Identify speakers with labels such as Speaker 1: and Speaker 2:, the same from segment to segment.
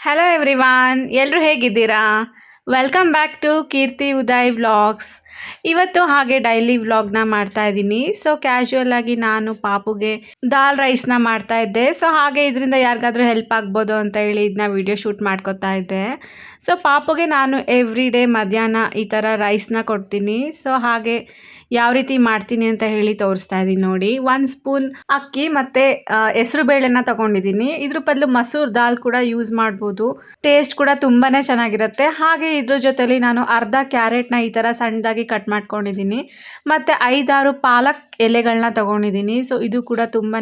Speaker 1: Hello everyone, ಎಲ್ಲರೂ ಹೇಗಿದ್ದೀರಾ? Welcome back to Keerthi Uday vlogs. ಇವತ್ತು ಹಾಗೆ ಡೈಲಿ ವ್ಲಾಗ್ನ ಮಾಡ್ತಾ ಇದ್ದೀನಿ. ಸೊ ಕ್ಯಾಶುವಲ್ ಆಗಿ ನಾನು ಪಾಪುಗೆ ದಾಲ್ ರೈಸ್ನ ಮಾಡ್ತಾ ಇದ್ದೆ. ಸೊ ಹಾಗೆ ಇದರಿಂದ ಯಾರಿಗಾದ್ರೂ ಹೆಲ್ಪ್ ಆಗ್ಬೋದು ಅಂತ ಹೇಳಿ ಇದನ್ನ ವಿಡಿಯೋ ಶೂಟ್ ಮಾಡ್ಕೊತಾ ಇದ್ದೆ. ಸೊ ಪಾಪುಗೆ ನಾನು ಎವ್ರಿ ಡೇ ಮಧ್ಯಾಹ್ನ ಈ ಥರ ರೈಸ್ನ ಕೊಡ್ತೀನಿ. ಸೊ ಹಾಗೆ ಯಾವ ರೀತಿ ಮಾಡ್ತೀನಿ ಅಂತ ಹೇಳಿ ತೋರಿಸ್ತಾ ಇದ್ದೀನಿ ನೋಡಿ. 1 ಸ್ಪೂನ್ ಅಕ್ಕಿ ಮತ್ತು ಹೆಸರು ಬೇಳೆನ ತಗೊಂಡಿದ್ದೀನಿ. ಇದ್ರ ಬದಲು ಮಸೂರ್ ದಾಲ್ ಕೂಡ ಯೂಸ್ ಮಾಡ್ಬೋದು. ಟೇಸ್ಟ್ ಕೂಡ ತುಂಬಾ ಚೆನ್ನಾಗಿರುತ್ತೆ. ಹಾಗೆ ಇದ್ರ ಜೊತೆಲಿ ನಾನು ಅರ್ಧ ಕ್ಯಾರೆಟ್ನ ಈ ಥರ ಸಣ್ಣದಾಗಿ ಕಟ್ ಮಾಡ್ಕೊಂಡಿದ್ದೀನಿ. ಮತ್ತು 5-6 ಪಾಲಕ್ ಎಲೆಗಳನ್ನ ತಗೊಂಡಿದ್ದೀನಿ. ಸೊ ಇದು ಕೂಡ ತುಂಬಾ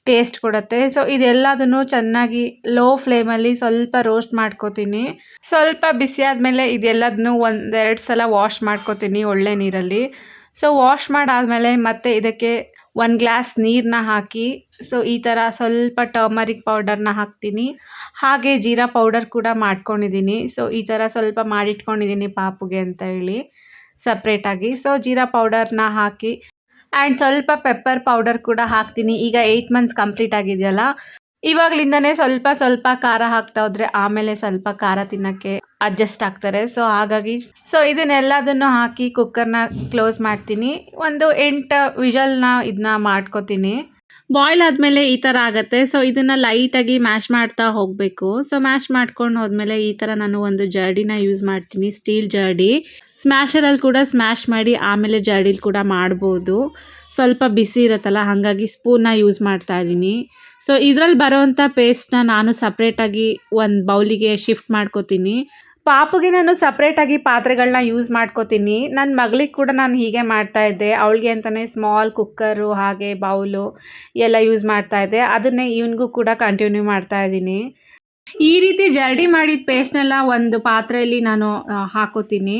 Speaker 1: ಟೇಸ್ಟ್ ಕೊಡುತ್ತೆ. ಸೊ ಇದೆಲ್ಲದನ್ನು ಚೆನ್ನಾಗಿ ಲೋ ಫ್ಲೇಮಲ್ಲಿ ಸ್ವಲ್ಪ ರೋಸ್ಟ್ ಮಾಡ್ಕೋತೀನಿ. ಸ್ವಲ್ಪ ಬಿಸಿ ಆದಮೇಲೆ ಇದೆಲ್ಲದನ್ನು 1-2 ಸಲ ವಾಶ್ ಮಾಡ್ಕೋತೀನಿ ಒಳ್ಳೆ ನೀರಲ್ಲಿ. ಸೊ ವಾಶ್ ಮಾಡಾದಮೇಲೆ ಮತ್ತೆ ಇದಕ್ಕೆ 1 ಗ್ಲಾಸ್ ನೀರನ್ನ ಹಾಕಿ ಸೊ ಈ ಥರ ಸ್ವಲ್ಪ ಟರ್ಮರಿಕ್ ಪೌಡರ್ನ ಹಾಕ್ತೀನಿ. ಹಾಗೆ ಜೀರಾ ಪೌಡರ್ ಕೂಡ ಮಾಡ್ಕೊಂಡಿದ್ದೀನಿ. ಸೊ ಈ ಥರ ಸ್ವಲ್ಪ ಮಾಡಿಟ್ಕೊಂಡಿದ್ದೀನಿ ಪಾಪುಗೆ ಅಂತ ಹೇಳಿ ಸಪ್ರೇಟಾಗಿ. ಸೊ ಜೀರಾ ಪೌಡರ್ನ ಹಾಕಿ ಆ್ಯಂಡ್ ಸ್ವಲ್ಪ ಪೆಪ್ಪರ್ ಪೌಡರ್ ಕೂಡ ಹಾಕ್ತೀನಿ. ಈಗ 8 ಮಂತ್ಸ್ ಕಂಪ್ಲೀಟ್ ಆಗಿದೆಯಲ್ಲ, ಇವಾಗಲಿಂದನೇ ಸ್ವಲ್ಪ ಸ್ವಲ್ಪ ಖಾರ ಹಾಕ್ತಾ ಹೋದರೆ ಆಮೇಲೆ ಸ್ವಲ್ಪ ಖಾರ ತಿನ್ನೋಕ್ಕೆ ಅಡ್ಜಸ್ಟ್ ಆಗ್ತಾರೆ. ಸೊ ಹಾಗಾಗಿ ಇದನ್ನೆಲ್ಲದನ್ನು ಹಾಕಿ ಕುಕ್ಕರ್ನ ಕ್ಲೋಸ್ ಮಾಡ್ತೀನಿ. ಒಂದು 8 ವಿಷಲ್ನ ಇದನ್ನ ಮಾಡ್ಕೋತೀನಿ. ಬಾಯ್ಲ್ ಆದಮೇಲೆ ಈ ಥರ ಆಗುತ್ತೆ. ಸೊ ಇದನ್ನು ಲೈಟಾಗಿ ಮ್ಯಾಶ್ ಮಾಡ್ತಾ ಹೋಗಬೇಕು. ಸೊ ಮ್ಯಾಶ್ ಮಾಡ್ಕೊಂಡು ಹೋದ್ಮೇಲೆ ಈ ಥರ ನಾನು ಒಂದು ಜರ್ಡಿನ ಯೂಸ್ ಮಾಡ್ತೀನಿ, ಸ್ಟೀಲ್ ಜರ್ಡಿ. ಸ್ಮ್ಯಾಶರಲ್ಲಿ ಕೂಡ ಸ್ಮ್ಯಾಶ್ ಮಾಡಿ ಆಮೇಲೆ ಜರ್ಡಿಲಿ ಕೂಡ ಮಾಡ್ಬೋದು. ಸ್ವಲ್ಪ ಬಿಸಿ ಇರುತ್ತಲ್ಲ, ಹಾಗಾಗಿ ಸ್ಪೂನ್ನ ಯೂಸ್ ಮಾಡ್ತಾ ಇದ್ದೀನಿ. ಸೊ ಇದರಲ್ಲಿ ಬರೋವಂಥ ಪೇಸ್ಟ್ನ ನಾನು ಸಪ್ರೇಟಾಗಿ ಒಂದು ಬೌಲಿಗೆ ಶಿಫ್ಟ್ ಮಾಡ್ಕೋತೀನಿ. ಪಾಪುಗೆ ನಾನು ಸಪ್ರೇಟಾಗಿ ಪಾತ್ರೆಗಳನ್ನ ಯೂಸ್ ಮಾಡ್ಕೋತೀನಿ. ನನ್ನ ಮಗಳಿಗೆ ಕೂಡ ನಾನು ಹೀಗೆ ಮಾಡ್ತಾಯಿದ್ದೆ. ಅವಳಿಗೆ ಅಂತಲೇ ಸ್ಮಾಲ್ ಕುಕ್ಕರು ಹಾಗೆ ಬೌಲು ಎಲ್ಲ ಯೂಸ್ ಮಾಡ್ತಾಯಿದ್ದೆ. ಅದನ್ನೇ ಇವನಿಗೂ ಕೂಡ ಕಂಟಿನ್ಯೂ ಮಾಡ್ತಾಯಿದ್ದೀನಿ. ಈ ರೀತಿ ಜರ್ಡಿ ಮಾಡಿದ ಪೇಸ್ಟ್ನೆಲ್ಲ ಒಂದು ಪಾತ್ರೆಯಲ್ಲಿ ನಾನು ಹಾಕೋತೀನಿ.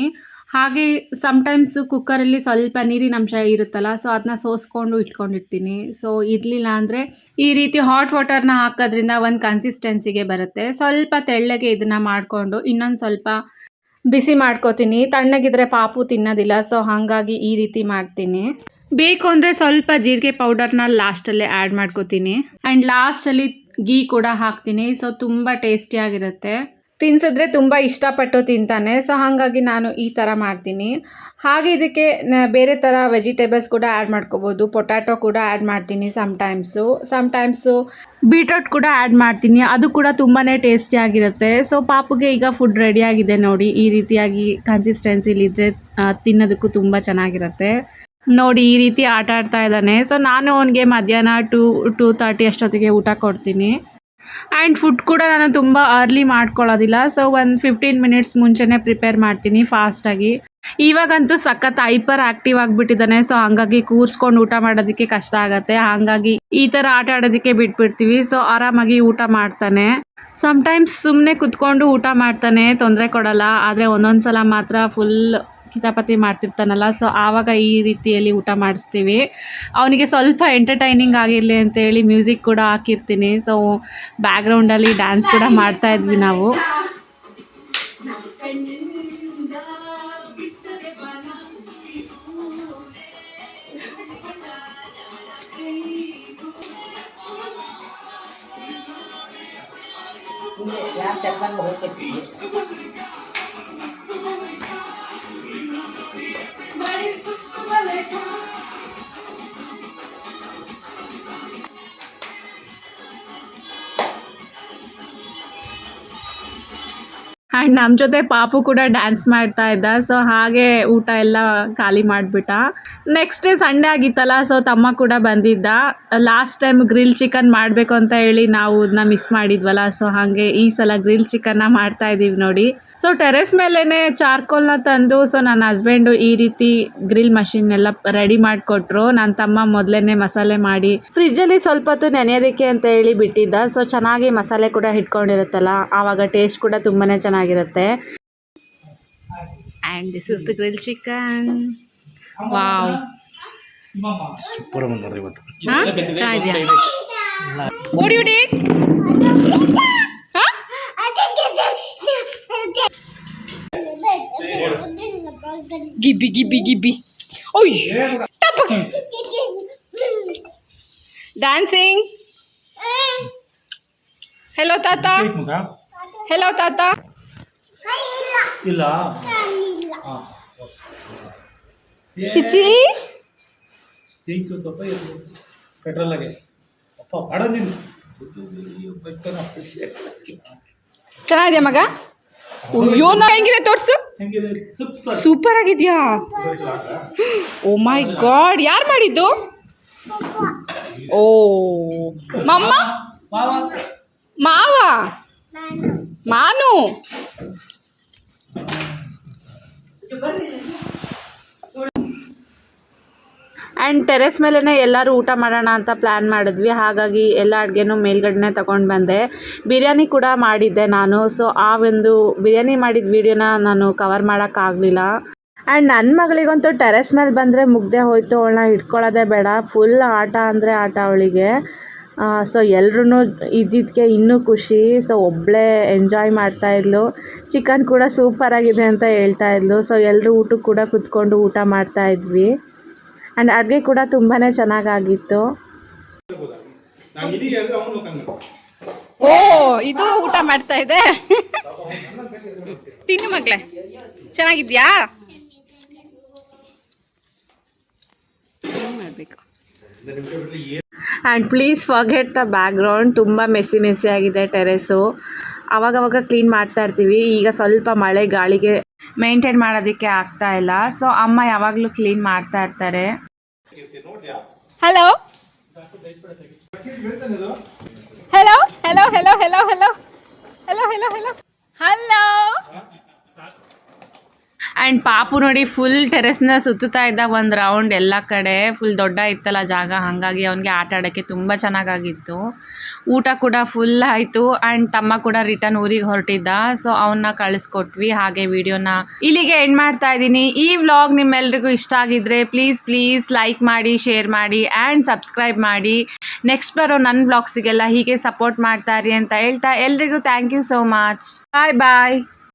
Speaker 1: ಹಾಗೆ ಸಮ್ಟೈಮ್ಸು ಕುಕ್ಕರಲ್ಲಿ ಸ್ವಲ್ಪ ನೀರಿನ ಅಂಶ ಇರುತ್ತಲ್ಲ, ಸೊ ಅದನ್ನ ಸೋಸ್ಕೊಂಡು ಇಟ್ಕೊಂಡಿರ್ತೀನಿ. ಸೊ ಇರಲಿಲ್ಲ ಅಂದರೆ ಈ ರೀತಿ ಹಾಟ್ ವಾಟರ್ನ ಹಾಕೋದ್ರಿಂದ ಒಂದು ಕನ್ಸಿಸ್ಟೆನ್ಸಿಗೆ ಬರುತ್ತೆ. ಸ್ವಲ್ಪ ತೆಳ್ಳಗೆ ಇದನ್ನು ಮಾಡಿಕೊಂಡು ಇನ್ನೊಂದು ಸ್ವಲ್ಪ ಬಿಸಿ ಮಾಡ್ಕೋತೀನಿ. ತಣ್ಣಗಿದ್ರೆ ಪಾಪು ತಿನ್ನೋದಿಲ್ಲ. ಸೊ ಹಾಗಾಗಿ ಈ ರೀತಿ ಮಾಡ್ತೀನಿ. ಬೇಕು ಅಂದರೆ ಸ್ವಲ್ಪ ಜೀರಿಗೆ ಪೌಡರ್ನ ಲಾಸ್ಟಲ್ಲೇ ಆ್ಯಡ್ ಮಾಡ್ಕೋತೀನಿ. ಆ್ಯಂಡ್ ಲಾಸ್ಟಲ್ಲಿ ಗೀ ಕೂಡ ಹಾಕ್ತೀನಿ. ಸೊ ತುಂಬ ಟೇಸ್ಟಿಯಾಗಿರುತ್ತೆ. ತಿನ್ಸಿದ್ರೆ ತುಂಬ ಇಷ್ಟಪಟ್ಟು ತಿಂತಾನೆ. ಸೊ ಹಾಗಾಗಿ ನಾನು ಈ ಥರ ಮಾಡ್ತೀನಿ. ಹಾಗೆ ಇದಕ್ಕೆ ಬೇರೆ ಥರ ವೆಜಿಟೇಬಲ್ಸ್ ಕೂಡ ಆ್ಯಡ್ ಮಾಡ್ಕೋಬೋದು. ಪೊಟ್ಯಾಟೊ ಕೂಡ ಆ್ಯಡ್ ಮಾಡ್ತೀನಿ ಸಮ್ಟೈಮ್ಸು ಬೀಟ್ರೋಟ್ ಕೂಡ ಆ್ಯಡ್ ಮಾಡ್ತೀನಿ. ಅದು ಕೂಡ ತುಂಬಾ ಟೇಸ್ಟಿಯಾಗಿರುತ್ತೆ. ಸೊ ಪಾಪುಗೆ ಈಗ ಫುಡ್ ರೆಡಿಯಾಗಿದೆ ನೋಡಿ. ಈ ರೀತಿಯಾಗಿ ಕನ್ಸಿಸ್ಟೆನ್ಸಿಲಿದ್ದರೆ ತಿನ್ನೋದಕ್ಕೂ ತುಂಬ ಚೆನ್ನಾಗಿರುತ್ತೆ. ನೋಡಿ ಈ ರೀತಿ ಆಟ ಆಡ್ತಾ ಇದ್ದಾನೆ. ಸೊ ನಾನು ಅವನಿಗೆ ಮಧ್ಯಾಹ್ನ 2-2:30 ಅಷ್ಟೊತ್ತಿಗೆ ಊಟ ಕೊಡ್ತೀನಿ. ಆ್ಯಂಡ್ ಫುಡ್ ಕೂಡ ನಾನು ತುಂಬ ಅರ್ಲಿ ಮಾಡ್ಕೊಳ್ಳೋದಿಲ್ಲ. ಸೊ ಒಂದು 15 ಮಿನಿಟ್ಸ್ ಮುಂಚೆನೇ ಪ್ರಿಪೇರ್ ಮಾಡ್ತೀನಿ ಫಾಸ್ಟಾಗಿ. ಇವಾಗಂತೂ ಸಖತ್ ಹೈಪರ್ ಆ್ಯಕ್ಟಿವ್ ಆಗಿಬಿಟ್ಟಿದ್ದಾನೆ. ಸೊ ಹಾಗಾಗಿ ಕೂರಿಸ್ಕೊಂಡು ಊಟ ಮಾಡೋದಕ್ಕೆ ಕಷ್ಟ ಆಗುತ್ತೆ. ಹಾಗಾಗಿ ಈ ಥರ ಆಟ ಆಡೋದಕ್ಕೆ ಬಿಟ್ಬಿಡ್ತೀವಿ. ಸೊ ಆರಾಮಾಗಿ ಊಟ ಮಾಡ್ತಾನೆ. ಸಮ್ಟೈಮ್ಸ್ ಸುಮ್ಮನೆ ಕುತ್ಕೊಂಡು ಊಟ ಮಾಡ್ತಾನೆ, ತೊಂದರೆ ಕೊಡಲ್ಲ. ಆದರೆ ಒಂದೊಂದು ಸಲ ಮಾತ್ರ ಫುಲ್ ಕಿತಾಪತಿ ಮಾಡ್ತಿರ್ತಾನಲ್ಲ, ಸೊ ಆವಾಗ ಈ ರೀತಿಯಲ್ಲಿ ಊಟ ಮಾಡಿಸ್ತೀವಿ. ಅವನಿಗೆ ಸ್ವಲ್ಪ ಎಂಟರ್ಟೈನಿಂಗ್ ಆಗಿರಲಿ ಅಂತೇಳಿ ಮ್ಯೂಸಿಕ್ ಕೂಡ ಹಾಕಿರ್ತೀನಿ. ಸೊ ಬ್ಯಾಕ್ಗ್ರೌಂಡಲ್ಲಿ ಡ್ಯಾನ್ಸ್ ಕೂಡ ಮಾಡ್ತಾ ಇದ್ವಿ ನಾವು. ಆ್ಯಂಡ್ ನಮ್ಮ ಜೊತೆ ಪಾಪು ಕೂಡ ಡ್ಯಾನ್ಸ್ ಮಾಡ್ತಾ ಇದ್ದ. ಸೊ ಹಾಗೆ ಊಟ ಎಲ್ಲ ಖಾಲಿ ಮಾಡಿಬಿಟ್ಟ. ನೆಕ್ಸ್ಟ್ ಡೇ ಸಂಡೇ ಆಗಿತ್ತಲ್ಲ, ಸೊ ತಮ್ಮ ಕೂಡ ಬಂದಿದ್ದ. ಲಾಸ್ಟ್ ಟೈಮ್ ಗ್ರಿಲ್ ಚಿಕನ್ ಮಾಡಬೇಕು ಅಂತ ಹೇಳಿ ನಾವು ಅದನ್ನ ಮಿಸ್ ಮಾಡಿದ್ವಲ್ಲ. ಸೊ ಹಾಗೆ ಈ ಸಲ ಗ್ರಿಲ್ ಚಿಕನ್ನ ಮಾಡ್ತಾ ಇದ್ದೀವಿ ನೋಡಿ. ಸೊ ಟೆರೆಸ್ ಮೇಲೇ ಚಾರ್ಕೋಲ್ನ ತಂದು ಸೊ ನನ್ನ ಹಸ್ಬೆಂಡು ಈ ರೀತಿ ಗ್ರಿಲ್ ಮಷಿನ್ ಎಲ್ಲ ರೆಡಿ ಮಾಡಿಕೊಟ್ರು. ನನ್ನ ತಮ್ಮ ಮೊದಲೇ ಮಸಾಲೆ ಮಾಡಿ ಫ್ರಿಜ್ಜಲ್ಲಿ ಸ್ವಲ್ಪ ಹೊತ್ತು ನೆನೆಯೋದಕ್ಕೆ ಅಂತ ಹೇಳಿ ಬಿಟ್ಟಿದ್ದ. ಸೊ ಚೆನ್ನಾಗಿ ಮಸಾಲೆ ಕೂಡ ಹಿಡ್ಕೊಂಡಿರುತ್ತಲ್ಲ, ಆವಾಗ ಟೇಸ್ಟ್ ಕೂಡ ತುಂಬಾ ಚೆನ್ನಾಗಿರುತ್ತೆ. And this is the grill chicken. Wow,
Speaker 2: super ಬಂದದ ಇವತ್ತು.
Speaker 1: ಚೆನ್ನಾಗಿದೆಯಾ? What you did? ಗಿಬ್ಬಿ ಗಿಬ್ಬಿ ಗಿಬ್ಬಿ. ಓಯ್ ಡ್ಯಾನ್ಸಿಂಗ್. ಹೆಲೋ ತಾತ. ಹೆಲೋ ತಾತ.
Speaker 2: ಇಲ್ಲ
Speaker 1: ಚಿಚಿ
Speaker 2: ಪೆಟ್ರೋಲಾಗೆ ಅಪ್ಪ ಬಾಡ ನೀನು
Speaker 1: ಚೆನ್ನಾಗಿದೆಯಾ ಮಗ? ಅಯ್ಯೋ ನಾ ಹೆಂಗಿದೆ ತೋರಿಸು.
Speaker 2: ಹೆಂಗಿದೆ? ಸೂಪರ್.
Speaker 1: ಸೂಪರ್ ಆಗಿದೆಯಾ? ಓ ಮೈ ಗಾಡ್, ಯಾರು ಮಾಡಿದ್ದು? ಓ ಮಮ್ಮ, ಮಾವ, ಮಾನು. ಆ್ಯಂಡ್ ಟೆರೆಸ್ ಮೇಲೇ ಎಲ್ಲರೂ ಊಟ ಮಾಡೋಣ ಅಂತ ಪ್ಲ್ಯಾನ್ ಮಾಡಿದ್ವಿ. ಹಾಗಾಗಿ ಎಲ್ಲ ಅಡುಗೆನೂ ಮೇಲ್ಗಡೆ ತಗೊಂಡು ಬಂದೆ. ಬಿರಿಯಾನಿ ಕೂಡ ಮಾಡಿದ್ದೆ ನಾನು. ಸೊ ಆ ಒಂದು ಬಿರಿಯಾನಿ ಮಾಡಿದ ವೀಡಿಯೋನ ನಾನು ಕವರ್ ಮಾಡೋಕ್ಕಾಗಲಿಲ್ಲ. ಆ್ಯಂಡ್ ನನ್ನ ಮಗಳಿಗಂತೂ ಟೆರೆಸ್ ಮೇಲೆ ಬಂದರೆ ಮುಗ್ದೆ ಹೋಯ್ತು. ಅವಳನ್ನ ಹಿಡ್ಕೊಳ್ಳೋದೇ ಬೇಡ, ಫುಲ್ ಆಟ ಅಂದರೆ ಆಟ ಅವಳಿಗೆ. ಸೊ ಎಲ್ರೂ ಇದ್ದಿದ್ದಕ್ಕೆ ಇನ್ನೂ ಖುಷಿ. ಸೊ ಒಬ್ಬಳೇ ಎಂಜಾಯ್ ಮಾಡ್ತಾಯಿದ್ಲು. ಚಿಕನ್ ಕೂಡ ಸೂಪರಾಗಿದೆ ಅಂತ ಹೇಳ್ತಾಯಿದ್ಲು. ಸೊ ಎಲ್ಲರೂ ಊಟಕ್ಕೆ ಕೂಡ ಕೂತ್ಕೊಂಡು ಊಟ ಮಾಡ್ತಾಯಿದ್ವಿ. ಆ್ಯಂಡ್ ಅಡುಗೆ ಕೂಡ ತುಂಬಾ ಚೆನ್ನಾಗಾಗಿತ್ತು. ಓ ಇದು ಊಟ ಮಾಡ್ತಾ ಇದೆ. ತಿನ್ನು ಮಗಳೇ, ಚೆನ್ನಾಗಿದ್ಯಾ? ಮಾಡಬೇಕು. And please forget the background. ತುಂಬ ಮೆಸ್ಸಿ ಆಗಿದೆ ಟೆರೆಸು. ಅವಾಗವಾಗ ಕ್ಲೀನ್ ಮಾಡ್ತಾ ಇರ್ತೀವಿ. ಈಗ ಸ್ವಲ್ಪ ಮಳೆ ಗಾಳಿಗೆ ಮೇಂಟೈನ್ ಮಾಡೋದಕ್ಕೆ ಆಗ್ತಾ ಇಲ್ಲ. ಸೊ ಅಮ್ಮ ಯಾವಾಗಲೂ ಕ್ಲೀನ್ ಮಾಡ್ತಾ ಇರ್ತಾರೆ. Hello hello hello hello hello hello hello hello hello hello. And ಪಾಪು ನೋಡಿ ಫುಲ್ ಟೆರೆಸ್ನ ಸುತ್ತುತ್ತಾ ಇದ್ದ ಒಂದು ರೌಂಡ್ ಎಲ್ಲ ಕಡೆ. ಫುಲ್ ದೊಡ್ಡ ಇತ್ತಲ್ಲ ಜಾಗ, ಹಾಗಾಗಿ ಅವನಿಗೆ ಆಟ ಆಡೋಕ್ಕೆ ತುಂಬ ಚೆನ್ನಾಗಾಗಿತ್ತು. ಊಟ ಕೂಡ ಫುಲ್ ಆಯಿತು. ಆ್ಯಂಡ್ ತಮ್ಮ ಕೂಡ ರಿಟರ್ನ್ ಊರಿಗೆ ಹೊರಟಿದ್ದ. ಸೊ ಅವನ್ನ ಕಳಿಸ್ಕೊಟ್ವಿ. ಹಾಗೆ ವಿಡಿಯೋನ ಇಲ್ಲಿಗೆ ಎಂಡ್ ಮಾಡ್ತಾ ಇದ್ದೀನಿ. ಈ ವ್ಲಾಗ್ ನಿಮ್ಮೆಲ್ರಿಗೂ ಇಷ್ಟ ಆಗಿದ್ದರೆ ಪ್ಲೀಸ್ ಲೈಕ್ ಮಾಡಿ, ಶೇರ್ ಮಾಡಿ ಆ್ಯಂಡ್ ಸಬ್ಸ್ಕ್ರೈಬ್ ಮಾಡಿ. ನೆಕ್ಸ್ಟ್ ಬರೋ ನನ್ನ ವ್ಲಾಗ್ಸಿಗೆಲ್ಲ ಹೀಗೆ ಸಪೋರ್ಟ್ ಮಾಡ್ತಾ ಇರಿ ಅಂತ ಹೇಳ್ತಾ ಎಲ್ರಿಗೂ thank you so much. Bye bye.